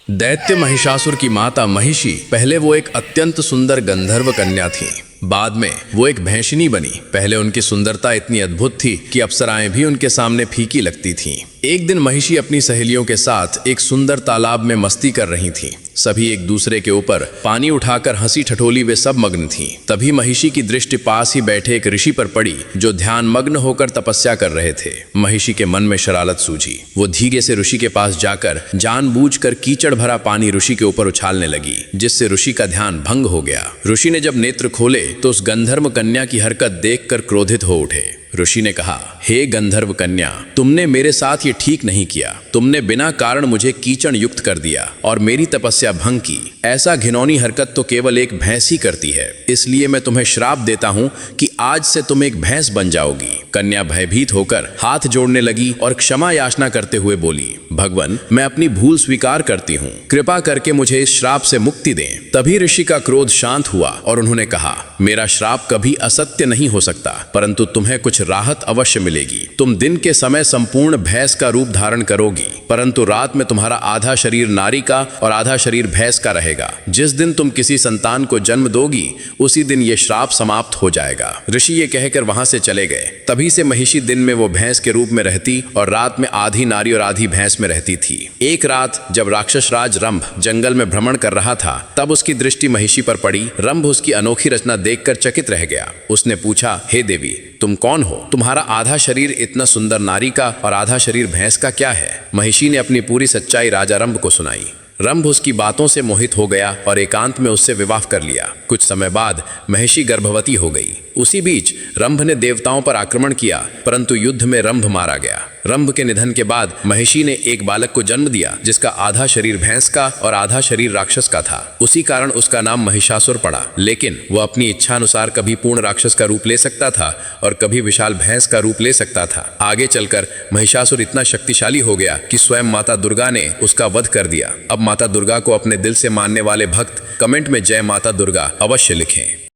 दैत्य महिषासुर की माता महिषी पहले वो एक अत्यंत सुंदर गंधर्व कन्या थी। बाद में वो एक भैंसिनी बनी। पहले उनकी सुंदरता इतनी अद्भुत थी कि अप्सराएं भी उनके सामने फीकी लगती थीं। एक दिन महिषी अपनी सहेलियों के साथ एक सुंदर तालाब में मस्ती कर रही थीं। सभी एक दूसरे के ऊपर पानी उठाकर हंसी ठठोली वे सब मग्न थीं। तभी महिषी की दृष्टि पास ही बैठे एक ऋषि पर पड़ी जो ध्यान मग्न होकर तपस्या कर रहे थे। महिषी के मन में शरारत सूझी। वो धीरे से ऋषि के पास जाकर जानबूझकर कीचड़ भरा पानी ऋषि के ऊपर उछालने लगी, जिससे ऋषि का ध्यान भंग हो गया। ऋषि ने जब नेत्र खोले तो उस गंधर्व कन्या की हरकत देखकर क्रोधित हो उठे। ऋषि ने कहा, हे गंधर्व कन्या, तुमने मेरे साथ ये ठीक नहीं किया। तुमने बिना कारण मुझे कीचड़ युक्त कर दिया और मेरी तपस्या भंग की। ऐसा घिनौनी हरकत तो केवल एक भैंस ही करती है। इसलिए मैं तुम्हें श्राप देता हूँ कि आज से तुम एक भैंस बन जाओगी। कन्या भयभीत होकर हाथ जोड़ने लगी और क्षमा याचना करते हुए बोली, भगवान, मैं अपनी भूल स्वीकार करती हूँ। कृपा करके मुझे इस श्राप से मुक्ति दें। तभी ऋषि का क्रोध शांत हुआ और उन्होंने कहा, मेरा श्राप कभी असत्य नहीं हो सकता, परंतु तुम्हें कुछ राहत अवश्य मिलेगी। तुम दिन के समय संपूर्ण भैंस का रूप धारण करोगी, परंतु रात में तुम्हारा आधा शरीर नारी का और आधा शरीर भैंस का रहेगा। जिस दिन तुम किसी संतान को जन्म दोगी उसी दिन ये श्राप समाप्त हो जाएगा। ऋषि ये कहकर वहां से चले गए। तभी से महिषी दिन में वो भैंस के रूप में रहती और रात में आधी नारी और आधी भैंस में रहती थी। एक रात जब राक्षस राज रंभ जंगल में भ्रमण कर रहा था, तब उसकी दृष्टि महिषी पर पड़ी। रंभ उसकी अनोखी रचना देखकर चकित रह गया। उसने पूछा, हे देवी, तुम कौन हो? तुम्हारा आधा शरीर इतना सुंदर नारी का और आधा शरीर भैंस का क्या है? महिषी ने अपनी पूरी सच्चाई राजा रंभ को सुनाई। रंभ उसकी बातों से मोहित हो गया और एकांत में उससे विवाह कर लिया। कुछ समय बाद महिषी गर्भवती हो गई। उसी बीच रंभ ने देवताओं पर आक्रमण किया, परंतु युद्ध में रंभ मारा गया। रंभ के निधन के बाद महिषी ने एक बालक को जन्म दिया, जिसका आधा शरीर भैंस का और आधा शरीर राक्षस का था। उसी कारण उसका नाम महिषासुर पड़ा। लेकिन वह अपनी इच्छा अनुसार कभी पूर्ण राक्षस का रूप ले सकता था और कभी विशाल भैंस का रूप ले सकता था। आगे चलकर महिषासुर इतना शक्तिशाली हो गया कि स्वयं माता दुर्गा ने उसका वध कर दिया। अब माता दुर्गा को अपने दिल से मानने वाले भक्त कमेंट में जय माता दुर्गा अवश्य लिखें।